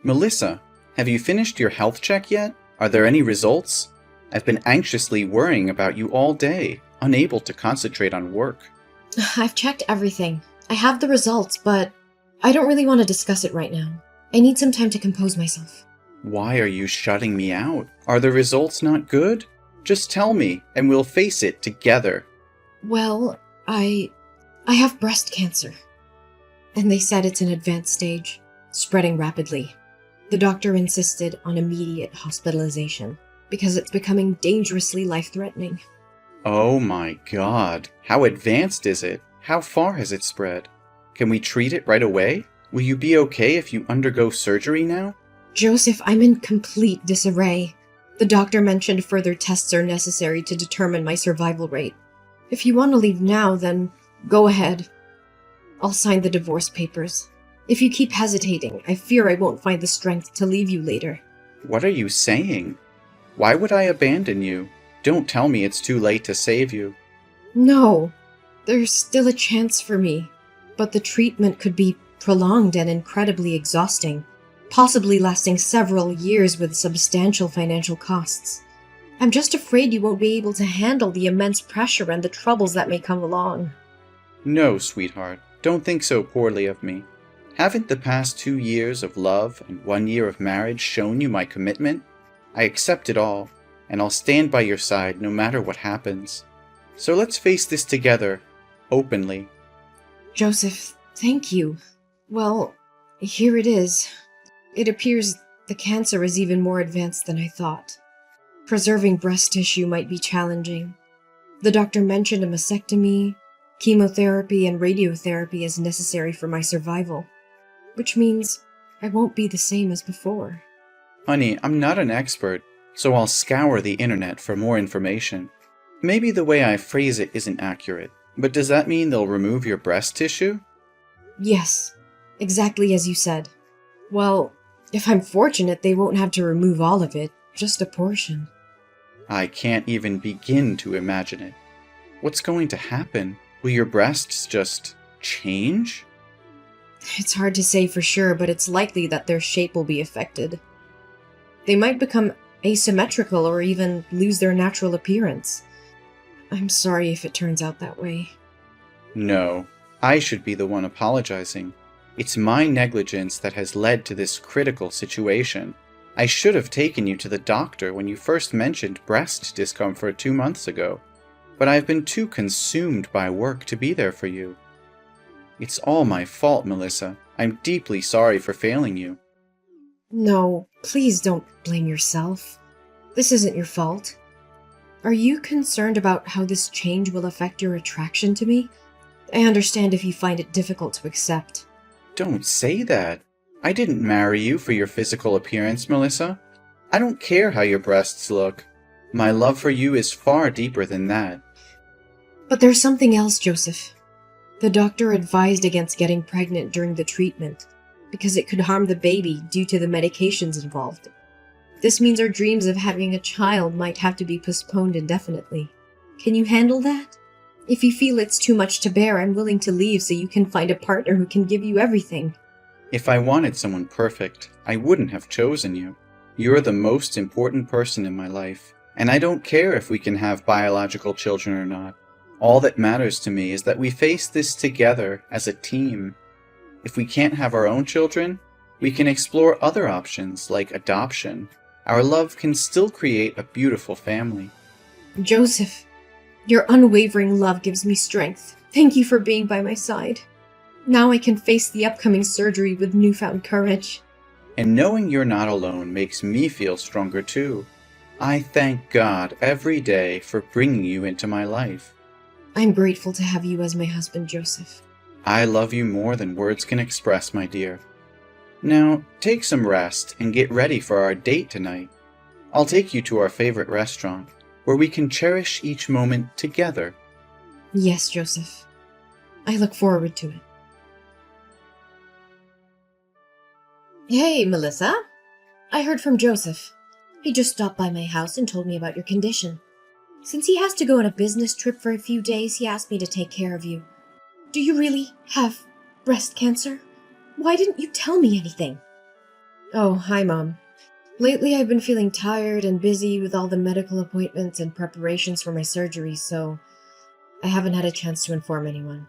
Melissa, have you finished your health check yet? Are there any results? I've been anxiously worrying about you all day, unable to concentrate on work. I've checked everything. I have the results, but I don't really want to discuss it right now. I need some time to compose myself. Why are you shutting me out? Are the results not good? Just tell me, and we'll face it together. Well, I have breast cancer. And they said it's an advanced stage, spreading rapidly. The doctor insisted on immediate hospitalization because it's becoming dangerously life-threatening. Oh my god. How advanced is it? How far has it spread? Can we treat it right away? Will you be okay if you undergo surgery now? Joseph, I'm in complete disarray. The doctor mentioned further tests are necessary to determine my survival rate. If you want to leave now, then go ahead. I'll sign the divorce papers. If you keep hesitating, I fear I won't find the strength to leave you later. What are you saying? Why would I abandon you? Don't tell me it's too late to save you. No, there's still a chance for me, but the treatment could be prolonged and incredibly exhausting, possibly lasting several years with substantial financial costs. I'm just afraid you won't be able to handle the immense pressure and the troubles that may come along. No, sweetheart, don't think so poorly of me. Haven't the past 2 years of love and 1 year of marriage shown you my commitment? I accept it all, and I'll stand by your side no matter what happens. So let's face this together, openly. Joseph, thank you. Well, here it is. It appears the cancer is even more advanced than I thought. Preserving breast tissue might be challenging. The doctor mentioned a mastectomy, chemotherapy, and radiotherapy is necessary for my survival, which means I won't be the same as before. Honey, I'm not an expert, so I'll scour the internet for more information. Maybe the way I phrase it isn't accurate, but does that mean they'll remove your breast tissue? Yes, exactly as you said. Well, if I'm fortunate, they won't have to remove all of it, just a portion. I can't even begin to imagine it. What's going to happen? Will your breasts just change? It's hard to say for sure, but it's likely that their shape will be affected. They might become asymmetrical or even lose their natural appearance. I'm sorry if it turns out that way. No, I should be the one apologizing. It's my negligence that has led to this critical situation. I should have taken you to the doctor when you first mentioned breast discomfort 2 months ago, but I've been too consumed by work to be there for you. It's all my fault, Melissa. I'm deeply sorry for failing you. No, please don't blame yourself. This isn't your fault. Are you concerned about how this change will affect your attraction to me? I understand if you find it difficult to accept. Don't say that. I didn't marry you for your physical appearance, Melissa. I don't care how your breasts look. My love for you is far deeper than that. But there's something else, Joseph. The doctor advised against getting pregnant during the treatment because it could harm the baby due to the medications involved. This means our dreams of having a child might have to be postponed indefinitely. Can you handle that? If you feel it's too much to bear, I'm willing to leave so you can find a partner who can give you everything. If I wanted someone perfect, I wouldn't have chosen you. You're the most important person in my life, and I don't care if we can have biological children or not. All that matters to me is that we face this together as a team. If we can't have our own children, we can explore other options like adoption. Our love can still create a beautiful family. Joseph, your unwavering love gives me strength. Thank you for being by my side. Now I can face the upcoming surgery with newfound courage. And knowing you're not alone makes me feel stronger too. I thank God every day for bringing you into my life. I'm grateful to have you as my husband, Joseph. I love you more than words can express, my dear. Now, take some rest and get ready for our date tonight. I'll take you to our favorite restaurant, where we can cherish each moment together. Yes, Joseph. I look forward to it. Hey, Melissa. I heard from Joseph. He just stopped by my house and told me about your condition. Since he has to go on a business trip for a few days, he asked me to take care of you. Do you really have breast cancer? Why didn't you tell me anything? Oh, hi, Mom. Lately, I've been feeling tired and busy with all the medical appointments and preparations for my surgery, so I haven't had a chance to inform anyone.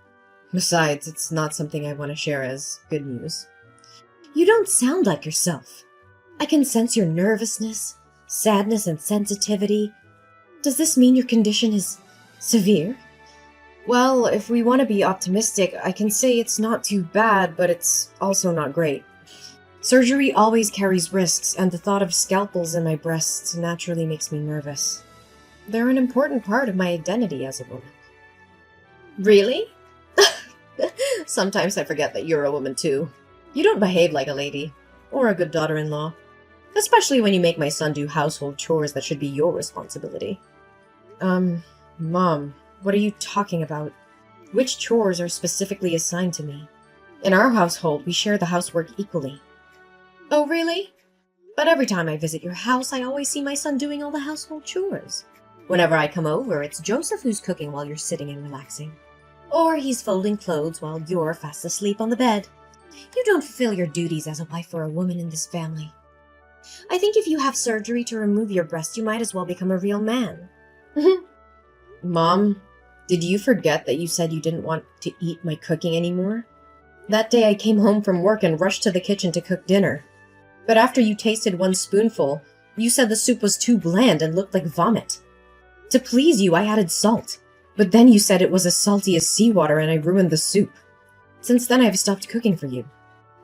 Besides, it's not something I want to share as good news. You don't sound like yourself. I can sense your nervousness, sadness, and sensitivity. Does this mean your condition is severe? Well, if we want to be optimistic, I can say it's not too bad, but it's also not great. Surgery always carries risks, and the thought of scalpels in my breasts naturally makes me nervous. They're an important part of my identity as a woman. Really? Sometimes I forget that you're a woman too. You don't behave like a lady, or a good daughter-in-law. Especially when you make my son do household chores that should be your responsibility. Mom, what are you talking about? Which chores are specifically assigned to me? In our household, we share the housework equally. Oh, really? But every time I visit your house, I always see my son doing all the household chores. Whenever I come over, it's Joseph who's cooking while you're sitting and relaxing. Or he's folding clothes while you're fast asleep on the bed. You don't fulfill your duties as a wife or a woman in this family. I think if you have surgery to remove your breast, you might as well become a real man. Mom, did you forget that you said you didn't want to eat my cooking anymore? That day I came home from work and rushed to the kitchen to cook dinner. But after you tasted one spoonful, you said the soup was too bland and looked like vomit. To please you, I added salt. But then you said it was as salty as seawater and I ruined the soup. Since then, I've stopped cooking for you.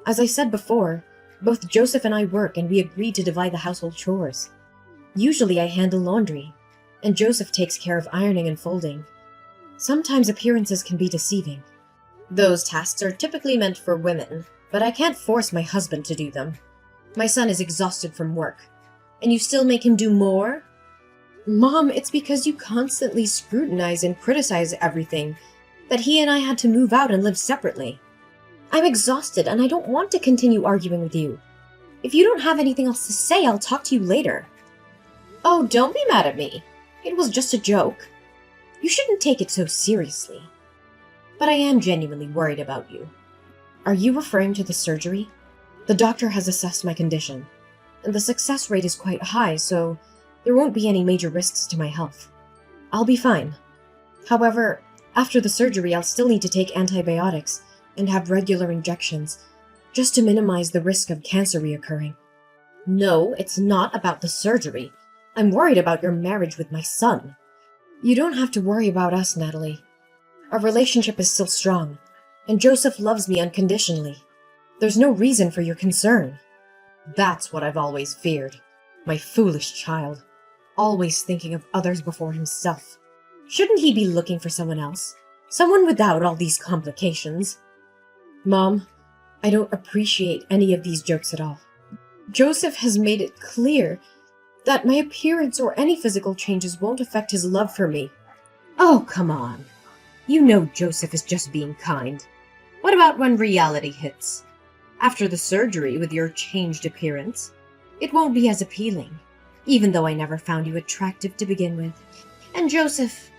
As I said before, both Joseph and I work and we agreed to divide the household chores. Usually I handle laundry, and Joseph takes care of ironing and folding. Sometimes appearances can be deceiving. Those tasks are typically meant for women, but I can't force my husband to do them. My son is exhausted from work, and you still make him do more? Mom, it's because you constantly scrutinize and criticize everything that he and I had to move out and live separately. I'm exhausted and I don't want to continue arguing with you. If you don't have anything else to say, I'll talk to you later. Oh, don't be mad at me. It was just a joke. You shouldn't take it so seriously. But I am genuinely worried about you. Are you referring to the surgery? The doctor has assessed my condition, and the success rate is quite high, so there won't be any major risks to my health. I'll be fine. However, after the surgery, I'll still need to take antibiotics and have regular injections, just to minimize the risk of cancer reoccurring. No, it's not about the surgery. I'm worried about your marriage with my son. You don't have to worry about us, Natalie. Our relationship is still strong, and Joseph loves me unconditionally. There's no reason for your concern. That's what I've always feared. My foolish child. Always thinking of others before himself. Shouldn't he be looking for someone else? Someone without all these complications? Mom, I don't appreciate any of these jokes at all. Joseph has made it clear that my appearance or any physical changes won't affect his love for me. Oh, come on. You know Joseph is just being kind. What about when reality hits? After the surgery with your changed appearance, it won't be as appealing, even though I never found you attractive to begin with. And Joseph,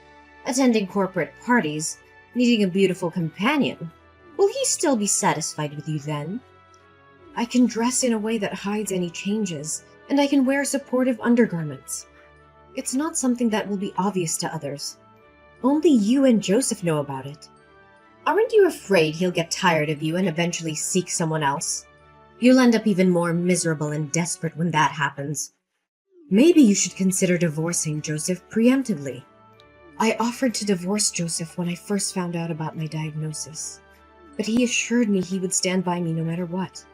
attending corporate parties, needing a beautiful companion, will he still be satisfied with you then? I can dress in a way that hides any changes, and I can wear supportive undergarments. It's not something that will be obvious to others. Only you and Joseph know about it. Aren't you afraid he'll get tired of you and eventually seek someone else? You'll end up even more miserable and desperate when that happens. Maybe you should consider divorcing Joseph preemptively. I offered to divorce Joseph when I first found out about my diagnosis, but he assured me he would stand by me no matter what.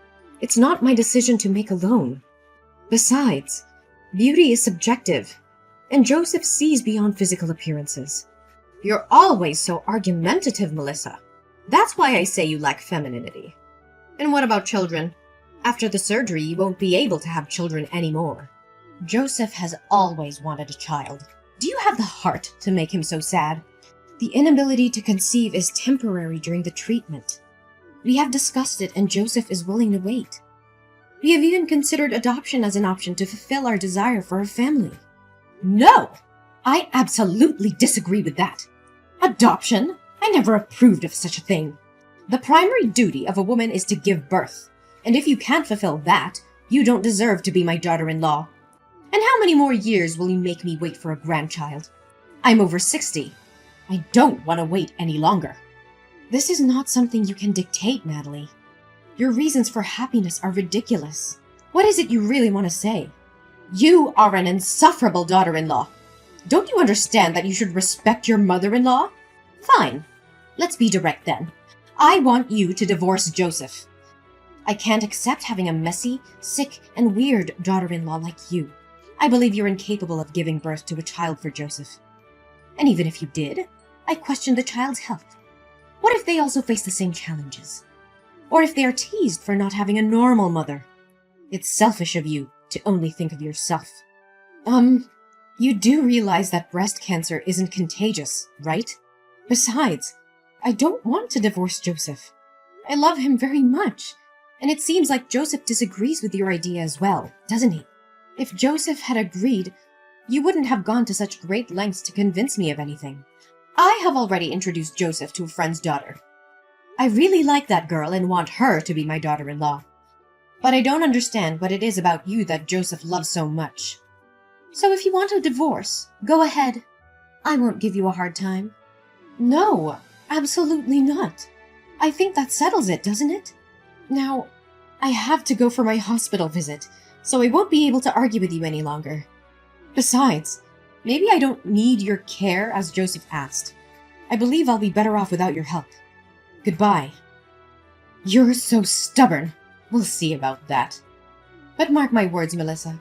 It's not my decision to make alone. Besides, beauty is subjective, and Joseph sees beyond physical appearances. You're always so argumentative, Melissa. That's why I say you lack femininity. And what about children? After the surgery, you won't be able to have children anymore. Joseph has always wanted a child. Do you have the heart to make him so sad? The inability to conceive is temporary during the treatment. We have discussed it and Joseph is willing to wait. We have even considered adoption as an option to fulfill our desire for a family. No! I absolutely disagree with that. Adoption? I never approved of such a thing. The primary duty of a woman is to give birth, and if you can't fulfill that, You don't deserve to be my daughter-in-law. And how many more years will you make me wait for a grandchild? I'm over 60. I don't want to wait any longer. This is not something you can dictate, Natalie. Your reasons for happiness are ridiculous. What is it you really want to say? You are an insufferable daughter-in-law. Don't you understand that you should respect your mother-in-law? Fine. Let's be direct then. I want you to divorce Joseph. I can't accept having a messy, sick, and weird daughter-in-law like you. I believe you're incapable of giving birth to a child for Joseph. And even if you did, I question the child's health. What if they also face the same challenges? Or if they are teased for not having a normal mother? It's selfish of you to only think of yourself. You do realize that breast cancer isn't contagious, right? Besides, I don't want to divorce Joseph. I love him very much, and it seems like Joseph disagrees with your idea as well, doesn't he? If Joseph had agreed, you wouldn't have gone to such great lengths to convince me of anything. I have already introduced Joseph to a friend's daughter. I really like that girl and want her to be my daughter-in-law. But I don't understand what it is about you that Joseph loves so much. So if you want a divorce, go ahead. I won't give you a hard time. No, absolutely not. I think that settles it, doesn't it? Now, I have to go for my hospital visit, so I won't be able to argue with you any longer. Besides, maybe I don't need your care as Joseph asked. I believe I'll be better off without your help. Goodbye. You're so stubborn. We'll see about that. But mark my words, Melissa.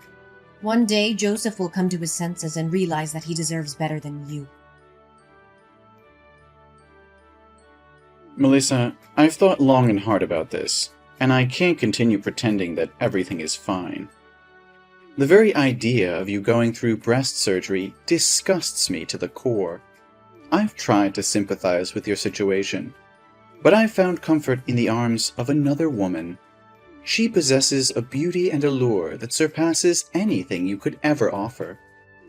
One day, Joseph will come to his senses and realize that he deserves better than you. Melissa, I've thought long and hard about this, and I can't continue pretending that everything is fine. The very idea of you going through breast surgery disgusts me to the core. I've tried to sympathize with your situation, but I've found comfort in the arms of another woman. She possesses a beauty and allure that surpasses anything you could ever offer.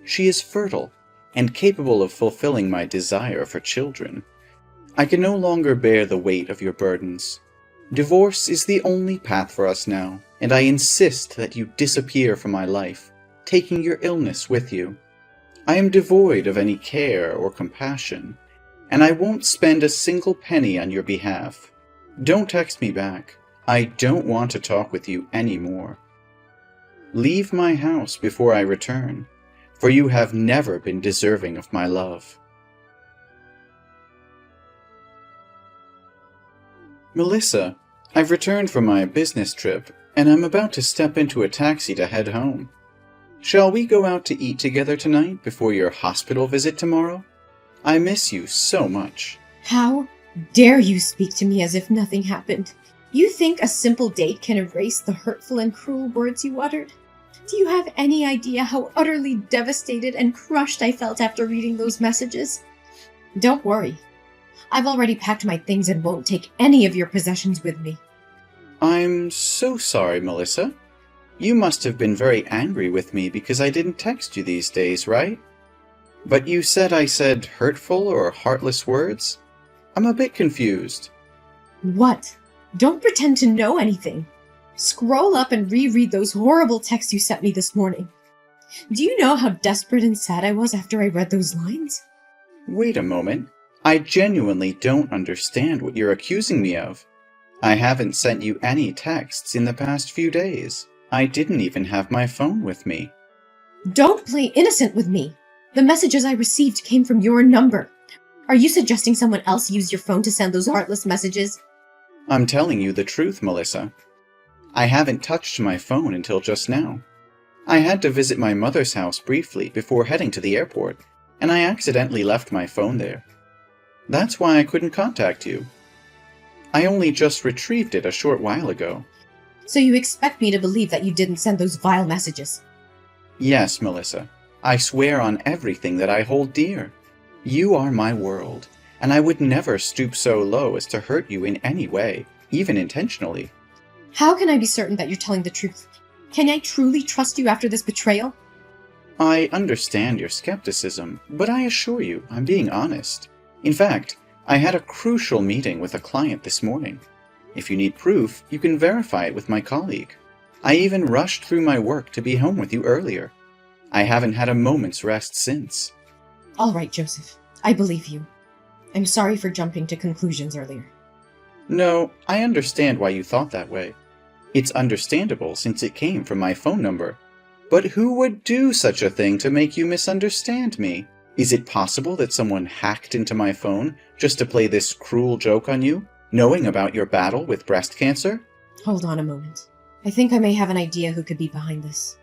She is fertile and capable of fulfilling my desire for children. I can no longer bear the weight of your burdens. Divorce is the only path for us now, and I insist that you disappear from my life, taking your illness with you. I am devoid of any care or compassion, and I won't spend a single penny on your behalf. Don't text me back. I don't want to talk with you anymore. Leave my house before I return, for you have never been deserving of my love. Melissa, I've returned from my business trip, and I'm about to step into a taxi to head home. Shall we go out to eat together tonight before your hospital visit tomorrow? I miss you so much. How dare you speak to me as if nothing happened? You think a simple date can erase the hurtful and cruel words you uttered? Do you have any idea how utterly devastated and crushed I felt after reading those messages? Don't worry. I've already packed my things and won't take any of your possessions with me. I'm so sorry, Melissa. You must have been very angry with me because I didn't text you these days, right? But you said I said hurtful or heartless words? I'm a bit confused. What? Don't pretend to know anything. Scroll up and reread those horrible texts you sent me this morning. Do you know how desperate and sad I was after I read those lines? Wait a moment. I genuinely don't understand what you're accusing me of. I haven't sent you any texts in the past few days. I didn't even have my phone with me. Don't play innocent with me. The messages I received came from your number. Are you suggesting someone else used your phone to send those heartless messages? I'm telling you the truth, Melissa. I haven't touched my phone until just now. I had to visit my mother's house briefly before heading to the airport, and I accidentally left my phone there. That's why I couldn't contact you. I only just retrieved it a short while ago. So you expect me to believe that you didn't send those vile messages? Yes, Melissa. I swear on everything that I hold dear. You are my world, and I would never stoop so low as to hurt you in any way, even intentionally. How can I be certain that you're telling the truth? Can I truly trust you after this betrayal? I understand your skepticism, but I assure you I'm being honest. In fact, I had a crucial meeting with a client this morning. If you need proof, you can verify it with my colleague. I even rushed through my work to be home with you earlier. I haven't had a moment's rest since. All right, Joseph. I believe you. I'm sorry for jumping to conclusions earlier. No, I understand why you thought that way. It's understandable since it came from my phone number. But who would do such a thing to make you misunderstand me? Is it possible that someone hacked into my phone just to play this cruel joke on you, knowing about your battle with breast cancer? Hold on a moment. I think I may have an idea who could be behind this.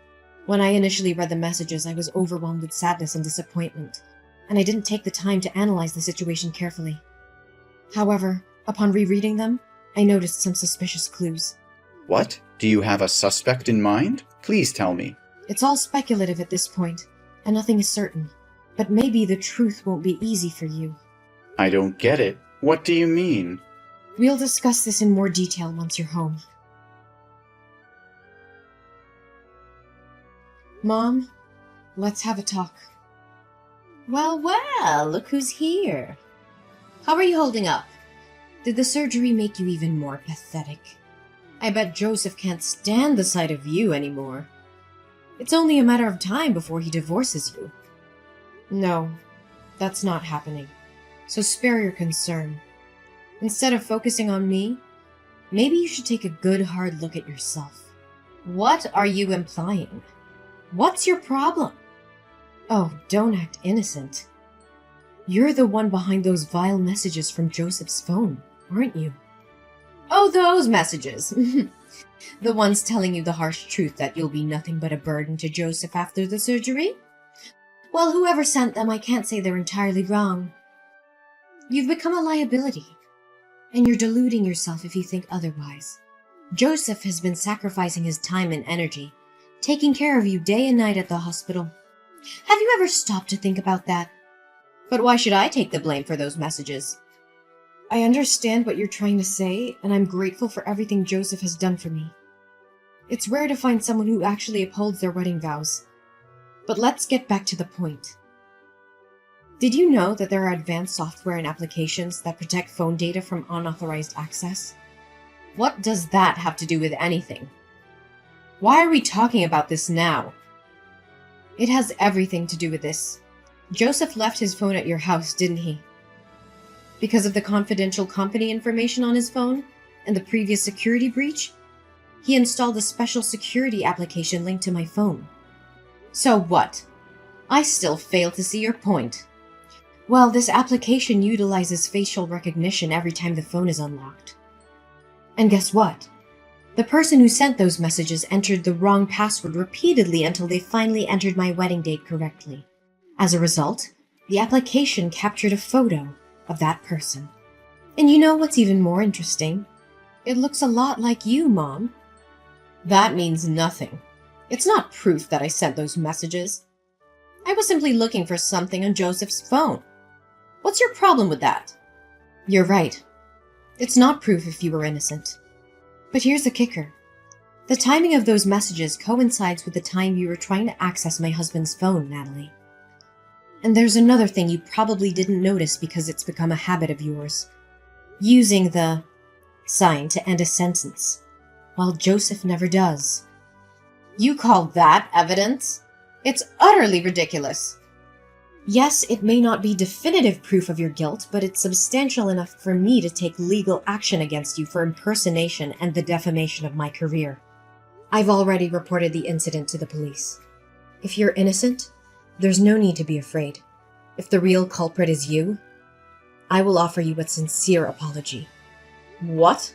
When I initially read the messages, I was overwhelmed with sadness and disappointment, and I didn't take the time to analyze the situation carefully. However, upon rereading them, I noticed some suspicious clues. What? Do you have a suspect in mind? Please tell me. It's all speculative at this point, and nothing is certain. But maybe the truth won't be easy for you. I don't get it. What do you mean? We'll discuss this in more detail once you're home. Mom, let's have a talk. Well, look who's here. How are you holding up? Did the surgery make you even more pathetic? I bet Joseph can't stand the sight of you anymore. It's only a matter of time before he divorces you. No, that's not happening. So spare your concern. Instead of focusing on me, maybe you should take a good hard look at yourself. What are you implying? What's your problem? Oh, don't act innocent. You're the one behind those vile messages from Joseph's phone, aren't you? Oh, those messages. The ones telling you the harsh truth that you'll be nothing but a burden to Joseph after the surgery? Well, whoever sent them, I can't say they're entirely wrong. You've become a liability, and you're deluding yourself if you think otherwise. Joseph has been sacrificing his time and energy, taking care of you day and night at the hospital. Have you ever stopped to think about that? But why should I take the blame for those messages? I understand what you're trying to say, and I'm grateful for everything Joseph has done for me. It's rare to find someone who actually upholds their wedding vows. But let's get back to the point. Did you know that there are advanced software and applications that protect phone data from unauthorized access? What does that have to do with anything? Why are we talking about this now? It has everything to do with this. Joseph left his phone at your house, didn't he? Because of the confidential company information on his phone and the previous security breach, he installed a special security application linked to my phone. So what? I still fail to see your point. Well, this application utilizes facial recognition every time the phone is unlocked. And guess what? The person who sent those messages entered the wrong password repeatedly until they finally entered my wedding date correctly. As a result, the application captured a photo of that person. And you know what's even more interesting? It looks a lot like you, Mom. That means nothing. It's not proof that I sent those messages. I was simply looking for something on Joseph's phone. What's your problem with that? You're right. It's not proof if you were innocent. But here's the kicker. The timing of those messages coincides with the time you were trying to access my husband's phone, Natalie. And there's another thing you probably didn't notice because it's become a habit of yours. Using the sign to end a sentence, while Joseph never does. You call that evidence? It's utterly ridiculous. Yes, it may not be definitive proof of your guilt, but it's substantial enough for me to take legal action against you for impersonation and the defamation of my career. I've already reported the incident to the police. If you're innocent, there's no need to be afraid. If the real culprit is you, I will offer you a sincere apology. What?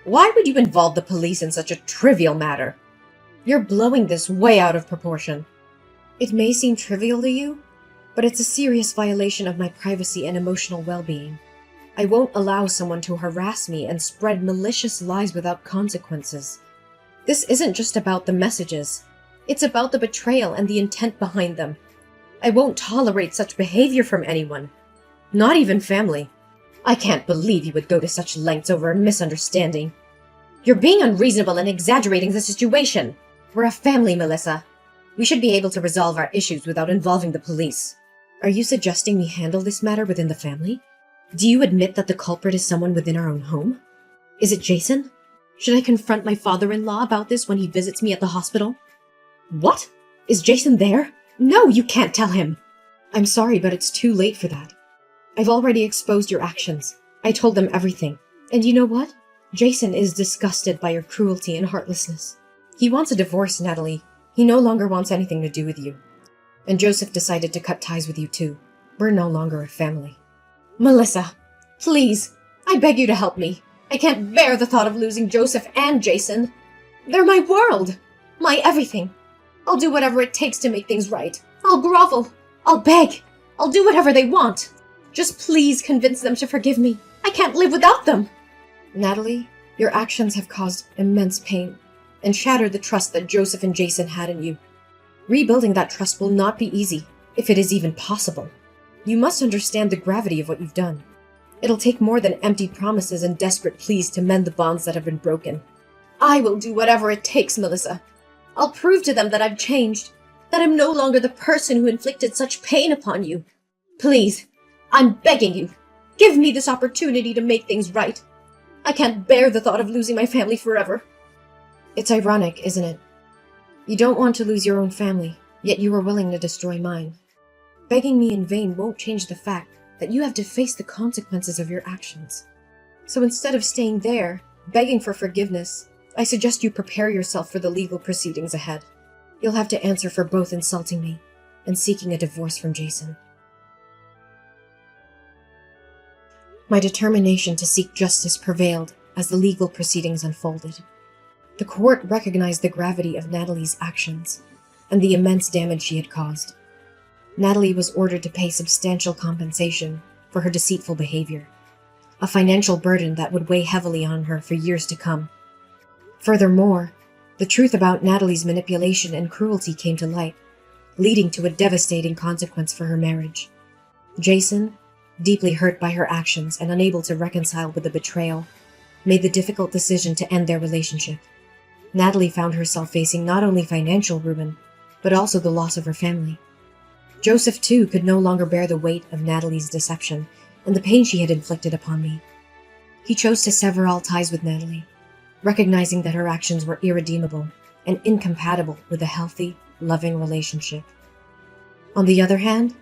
Why would you involve the police in such a trivial matter? You're blowing this way out of proportion. It may seem trivial to you, but it's a serious violation of my privacy and emotional well-being. I won't allow someone to harass me and spread malicious lies without consequences. This isn't just about the messages. It's about the betrayal and the intent behind them. I won't tolerate such behavior from anyone, not even family. I can't believe you would go to such lengths over a misunderstanding. You're being unreasonable and exaggerating the situation. We're a family, Melissa. We should be able to resolve our issues without involving the police. Are you suggesting we handle this matter within the family? Do you admit that the culprit is someone within our own home? Is it Jason? Should I confront my father-in-law about this when he visits me at the hospital? What? Is Jason there? No, you can't tell him! I'm sorry, but it's too late for that. I've already exposed your actions. I told them everything. And you know what? Jason is disgusted by your cruelty and heartlessness. He wants a divorce, Natalie. He no longer wants anything to do with you. And Joseph decided to cut ties with you too. We're no longer a family. Melissa, please, I beg you to help me. I can't bear the thought of losing Joseph and Jason. They're my world, my everything. I'll do whatever it takes to make things right. I'll grovel. I'll beg. I'll do whatever they want. Just please convince them to forgive me. I can't live without them. Natalie, your actions have caused immense pain and shattered the trust that Joseph and Jason had in you. Rebuilding that trust will not be easy, if it is even possible. You must understand the gravity of what you've done. It'll take more than empty promises and desperate pleas to mend the bonds that have been broken. I will do whatever it takes, Melissa. I'll prove to them that I've changed, that I'm no longer the person who inflicted such pain upon you. Please, I'm begging you, give me this opportunity to make things right. I can't bear the thought of losing my family forever. It's ironic, isn't it? You don't want to lose your own family, yet you are willing to destroy mine. Begging me in vain won't change the fact that you have to face the consequences of your actions. So instead of staying there, begging for forgiveness, I suggest you prepare yourself for the legal proceedings ahead. You'll have to answer for both insulting me and seeking a divorce from Jason. My determination to seek justice prevailed as the legal proceedings unfolded. The court recognized the gravity of Natalie's actions and the immense damage she had caused. Natalie was ordered to pay substantial compensation for her deceitful behavior, a financial burden that would weigh heavily on her for years to come. Furthermore, the truth about Natalie's manipulation and cruelty came to light, leading to a devastating consequence for her marriage. Jason, deeply hurt by her actions and unable to reconcile with the betrayal, made the difficult decision to end their relationship. Natalie found herself facing not only financial ruin, but also the loss of her family. Joseph, too, could no longer bear the weight of Natalie's deception and the pain she had inflicted upon me. He chose to sever all ties with Natalie, recognizing that her actions were irredeemable and incompatible with a healthy, loving relationship. On the other hand,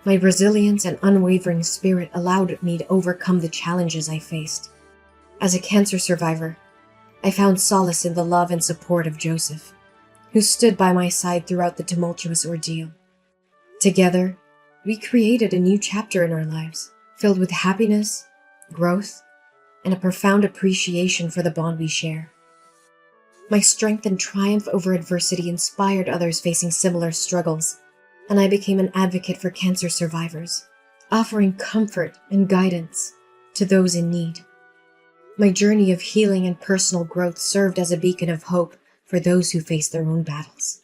my resilience and unwavering spirit allowed me to overcome the challenges I faced. As a cancer survivor, I found solace in the love and support of Joseph, who stood by my side throughout the tumultuous ordeal. Together, we created a new chapter in our lives, filled with happiness, growth, and a profound appreciation for the bond we share. My strength and triumph over adversity inspired others facing similar struggles, and I became an advocate for cancer survivors, offering comfort and guidance to those in need. My journey of healing and personal growth served as a beacon of hope for those who face their own battles.